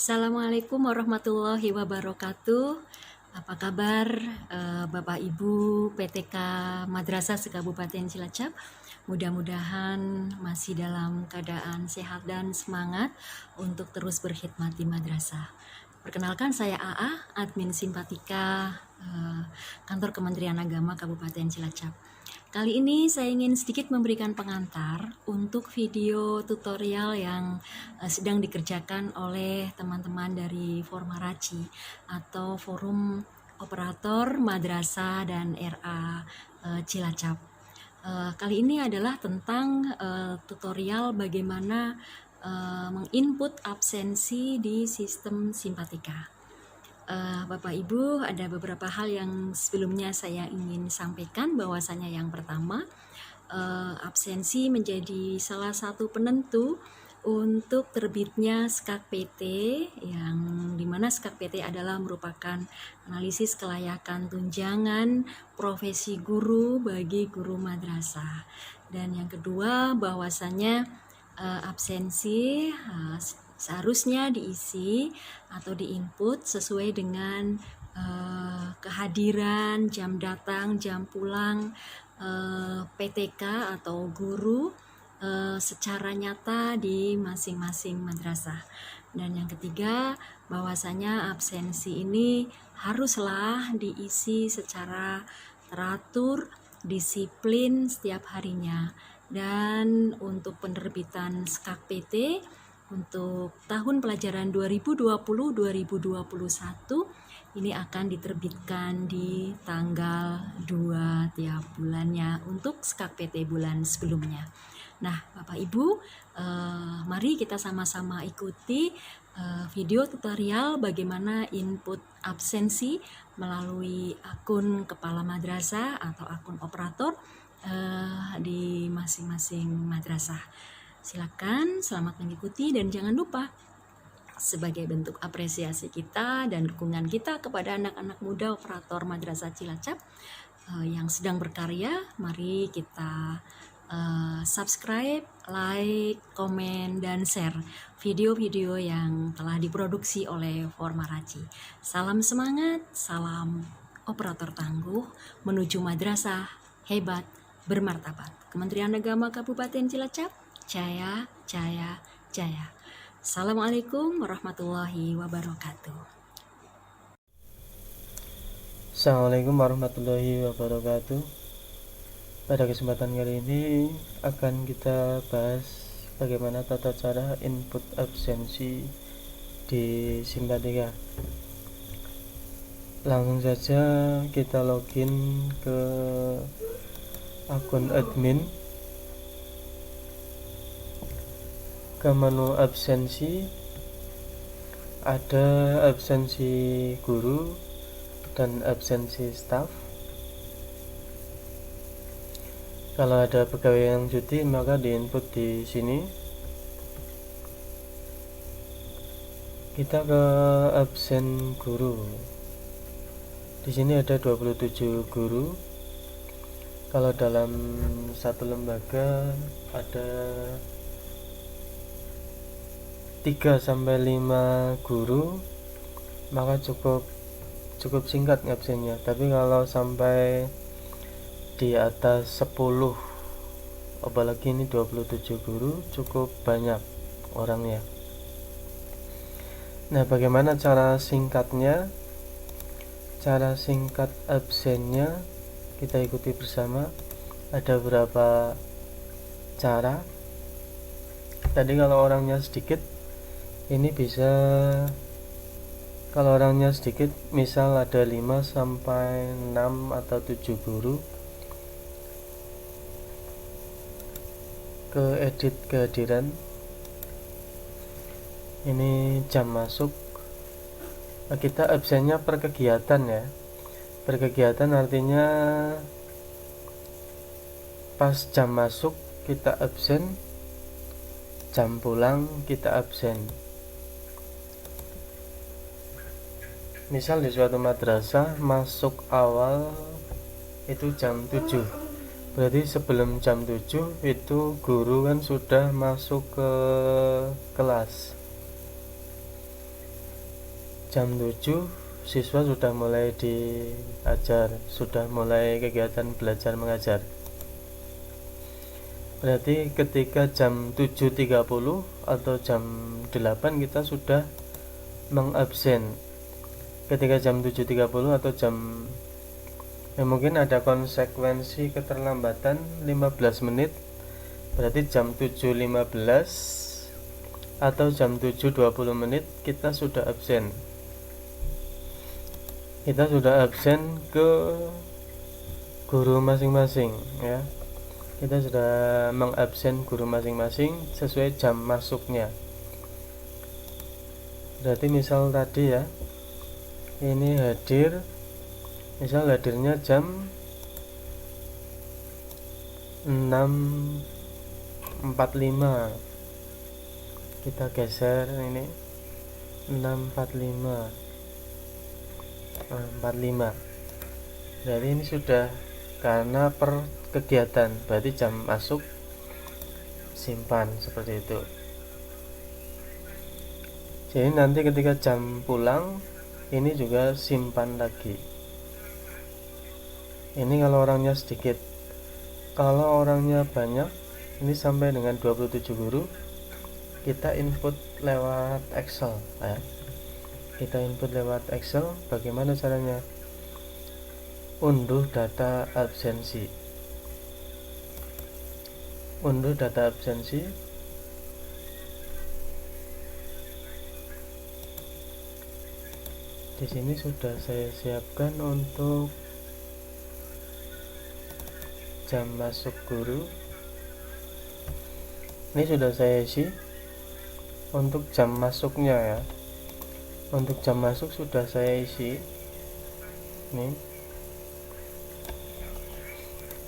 Assalamualaikum warahmatullahi wabarakatuh. Apa kabar Bapak Ibu PTK Madrasah se-Kabupaten Cilacap? Mudah-mudahan masih dalam keadaan sehat dan semangat untuk terus berkhidmat di madrasah. Perkenalkan, saya AA, admin Simpatika Kantor Kementerian Agama Kabupaten Cilacap. Kali ini saya ingin sedikit memberikan pengantar untuk video tutorial yang sedang dikerjakan oleh teman-teman dari Formaraci atau Forum Operator Madrasah dan RA Cilacap. Kali ini adalah tentang tutorial bagaimana menginput absensi di sistem Simpatika. Bapak Ibu, ada beberapa hal yang sebelumnya saya ingin sampaikan, bahwasanya yang pertama, absensi menjadi salah satu penentu untuk terbitnya SKAK PT, yang dimana SKAK PT adalah merupakan analisis kelayakan tunjangan profesi guru bagi guru madrasah. Dan yang kedua, bahwasanya absensi seharusnya diisi atau diinput sesuai dengan kehadiran, jam datang, jam pulang PTK atau guru secara nyata di masing-masing madrasah. Dan yang ketiga, bahwasanya absensi ini haruslah diisi secara teratur, disiplin setiap harinya. Dan untuk penerbitan SKAK PT untuk tahun pelajaran 2020-2021 ini akan diterbitkan di tanggal 2 tiap bulannya untuk SKAK PT bulan sebelumnya. Nah, Bapak Ibu, mari kita sama-sama ikuti video tutorial bagaimana input absensi melalui akun kepala madrasah atau akun operator di masing-masing madrasah. Silakan, selamat mengikuti, dan jangan lupa sebagai bentuk apresiasi kita dan dukungan kita kepada anak-anak muda operator Madrasah Cilacap yang sedang berkarya, mari kita subscribe, like, komen, dan share video-video yang telah diproduksi oleh Formaraci. Salam semangat, salam operator tangguh menuju madrasah hebat bermartabat. Kementerian Agama Kabupaten Cilacap, Jaya, Jaya, Jaya. Assalamualaikum warahmatullahi wabarakatuh. Assalamualaikum warahmatullahi wabarakatuh. Pada kesempatan kali ini akan kita bahas bagaimana tata cara input absensi di Simpatika. Langsung saja kita login ke akun admin, ke menu absensi, ada absensi guru dan absensi staff. Kalau ada pegawai yang cuti maka diinput di sini. Kita ke absen guru. Di sini ada 27 guru. Kalau dalam satu lembaga ada 3-5 guru, maka cukup singkat ngabsennya. Tapi kalau sampai di atas 10, apalagi ini 27 guru, cukup banyak orangnya. Nah, bagaimana cara singkatnya? Cara singkat absennya kita ikuti bersama. Ada beberapa cara. Tadi kalau orangnya sedikit, ini bisa, kalau orangnya sedikit, misal ada 5-6 atau 7 guru, ke edit kehadiran. Ini jam masuk. Kita absennya per kegiatan ya. Per kegiatan artinya pas jam masuk kita absen, jam pulang kita absen. Misal di suatu madrasah masuk awal itu jam 7, berarti sebelum jam 7 itu guru kan sudah masuk ke kelas. jam 7 siswa sudah mulai diajar, sudah mulai kegiatan belajar mengajar. Berarti ketika jam 7.30 atau jam 8 kita sudah mengabsen. Ketika jam 7.30 atau jam mungkin ada konsekuensi keterlambatan 15 menit, berarti jam 7.15 atau jam 7.20 menit kita sudah absen. Kita sudah absen ke guru masing-masing ya. Kita sudah mengabsen guru masing-masing sesuai jam masuknya. Berarti misal tadi ya, ini hadir, misal hadirnya jam 6.45, kita geser ini 6.45, 45. Jadi ini sudah karena per kegiatan, berarti jam masuk simpan seperti itu. Jadi nanti ketika jam pulang ini juga simpan lagi. Ini kalau orangnya sedikit. Kalau orangnya banyak, ini sampai dengan 27 guru, kita input lewat Excel ya. Kita input lewat Excel. Bagaimana caranya? Unduh data absensi. Unduh data absensi. Di sini sudah saya siapkan untuk jam masuk guru. Ini sudah saya isi untuk jam masuknya ya. Untuk jam masuk sudah saya isi.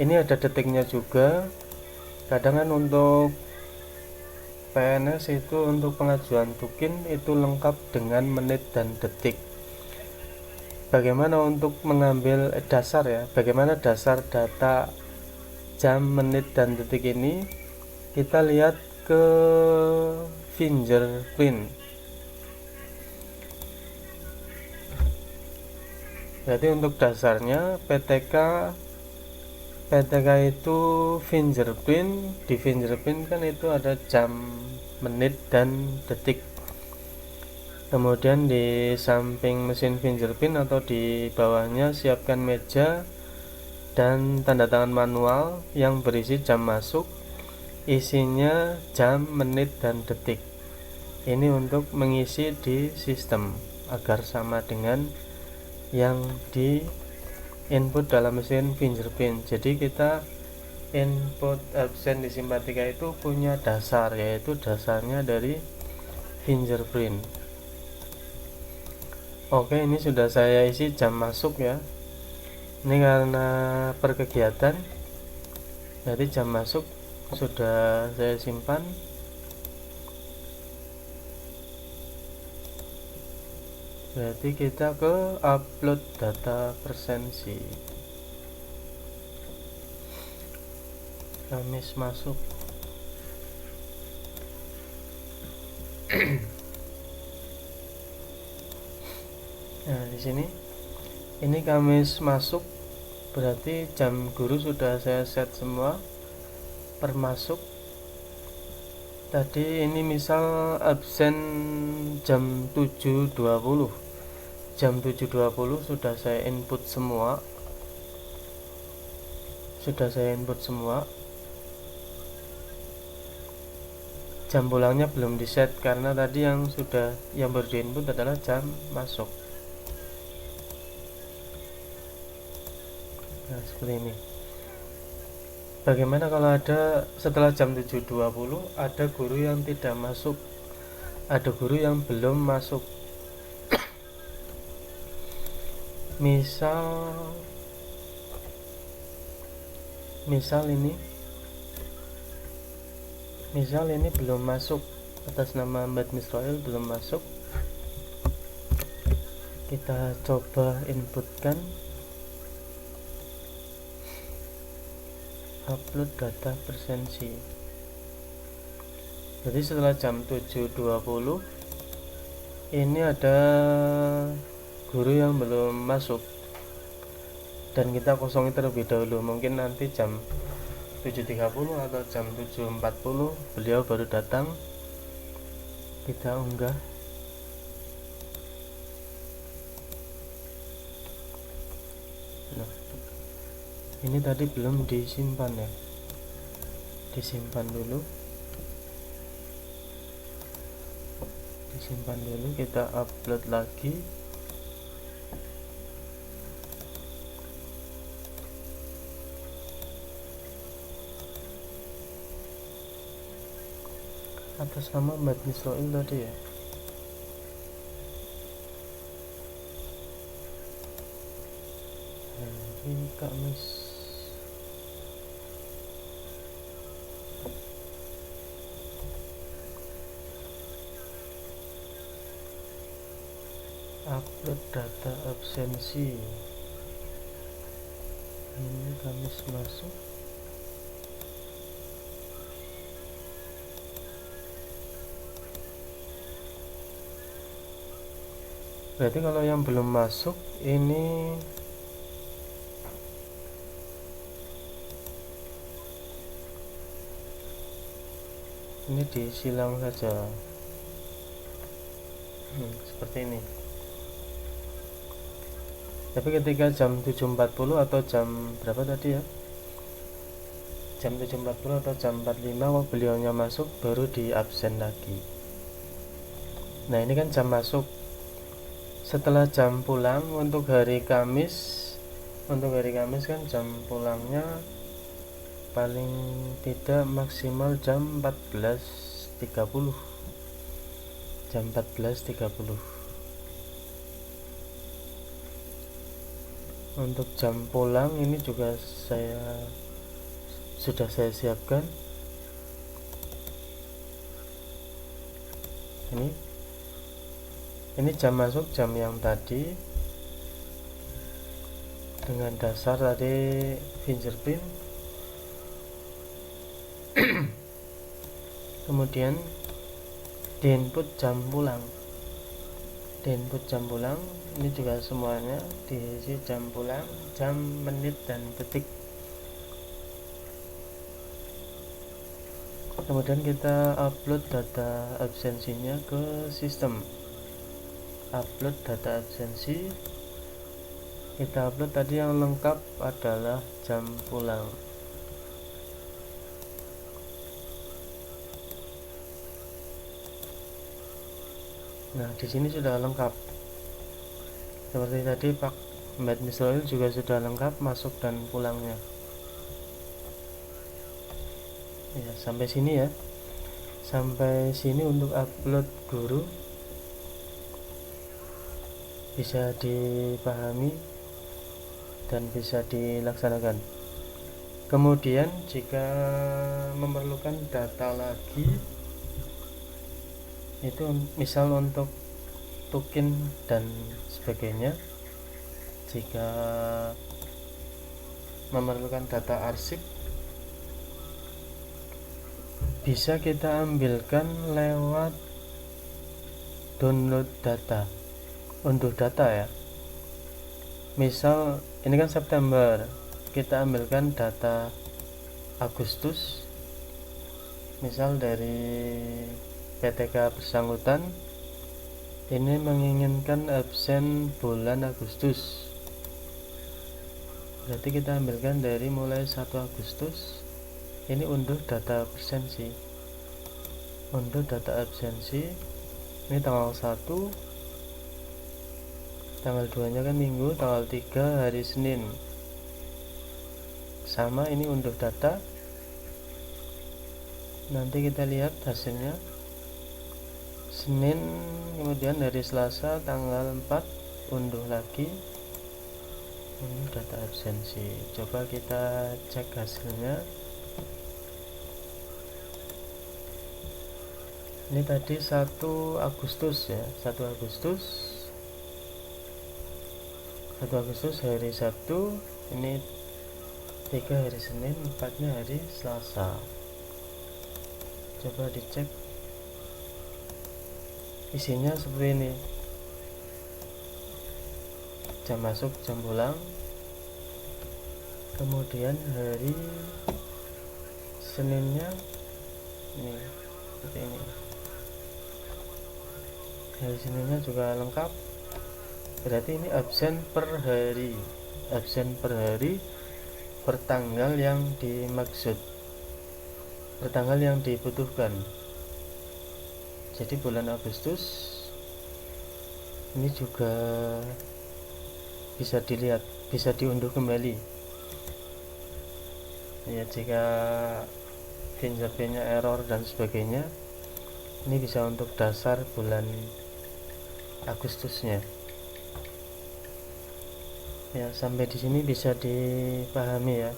Ini ada detiknya juga. Kadang kan untuk PNS itu untuk pengajuan tukin itu lengkap dengan menit dan detik. Bagaimana untuk mengambil dasar ya? Bagaimana dasar data jam, menit dan detik ini? Kita lihat ke fingerprint. Jadi untuk dasarnya PTK itu fingerprint. Di fingerprint kan itu ada jam, menit dan detik. Kemudian di samping mesin fingerprint atau di bawahnya siapkan meja dan tanda tangan manual yang berisi jam masuk, isinya jam, menit dan detik. Ini untuk mengisi di sistem agar sama dengan yang di input dalam mesin fingerprint. Jadi kita input absen di Simpatika itu punya dasar, yaitu dasarnya dari fingerprint. Oke, ini sudah saya isi jam masuk ya. Ini karena per kegiatan, jadi jam masuk sudah saya simpan. Berarti kita ke upload data presensi. Kamis masuk. Nah, di sini ini Kamis masuk, berarti jam guru sudah saya set semua per masuk. Tadi ini misal absen jam 7.20. Jam 7.20 sudah saya input semua. Jam pulangnya belum di set karena tadi yang baru di input adalah jam masuk. Nah, seperti ini. Bagaimana kalau ada setelah jam 7.20 ada guru yang tidak masuk, ada guru yang belum masuk? Misal ini belum masuk, atas nama Mbak Misroil belum masuk. Kita coba inputkan upload data presensi. Jadi setelah jam 7.20 ini ada guru yang belum masuk dan kita kosongin terlebih dahulu, mungkin nanti jam 7.30 atau jam 7.40 beliau baru datang, kita unggah. Nah, ini tadi belum disimpan ya, disimpan dulu, kita upload lagi. Atas nama Mbak Nisroil tadi ya. Hari Kamis. Upload data absensi. Ini Kamis masuk. Berarti kalau yang belum masuk ini disilang saja. Seperti ini. Tapi ketika jam 7.40 atau jam berapa tadi ya? Jam 7.40 atau jam 45 kalau beliaunya masuk baru di absen lagi. Nah, ini kan jam masuk. Setelah jam pulang untuk hari Kamis kan jam pulangnya paling tidak maksimal jam 14.30. Jam 14.30. Untuk jam pulang ini juga sudah saya siapkan. Ini jam masuk, jam yang tadi dengan dasar tadi fingerprint. Kemudian di input jam pulang. Ini juga semuanya diisi jam pulang, jam, menit, dan detik. Kemudian kita upload data absensinya ke sistem. Upload data absensi. Kita upload tadi yang lengkap adalah jam pulang. Nah, di sini sudah lengkap. Seperti tadi Pak Mbak Nisroil juga sudah lengkap masuk dan pulangnya. Ya, sampai sini ya. Sampai sini untuk upload guru bisa dipahami dan bisa dilaksanakan. Kemudian jika memerlukan data lagi, itu misal untuk token dan sebagainya, jika memerlukan data arsip, bisa kita ambilkan lewat download data, unduh data ya. Misal ini kan September, kita ambilkan data Agustus, misal dari PTK bersangkutan ini menginginkan absen bulan Agustus, berarti kita ambilkan dari mulai 1 Agustus. Ini unduh data absensi, ini tanggal 1, tanggal 2 nya kan minggu, tanggal 3 hari Senin, sama ini unduh data. Nanti kita lihat hasilnya Senin, kemudian hari Selasa tanggal 4 unduh lagi, ini data absensi. Coba kita cek hasilnya. Ini tadi 1 Agustus ya, 1 Agustus hari Sabtu, ini 3 hari Senin, 4 nya hari Selasa. Coba dicek. isinya seperti ini: jam masuk, jam pulang, kemudian hari Seninnya ini seperti ini, hari Seninnya juga lengkap, berarti ini absen per hari, absen per hari per tanggal yang dimaksud, per tanggal yang dibutuhkan. Jadi bulan Agustus ini juga bisa dilihat, bisa diunduh kembali ya. Jika fingerprintnya error dan sebagainya, ini bisa untuk dasar bulan Agustusnya ya. Sampai di sini bisa dipahami ya.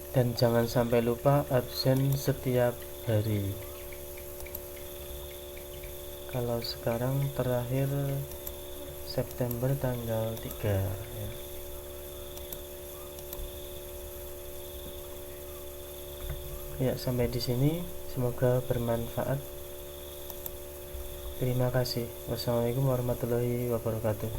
Dan jangan sampai lupa absen setiap hari. Kalau sekarang terakhir September tanggal 3 ya. Ya, sampai di sini semoga bermanfaat. Terima kasih. Wassalamualaikum warahmatullahi wabarakatuh.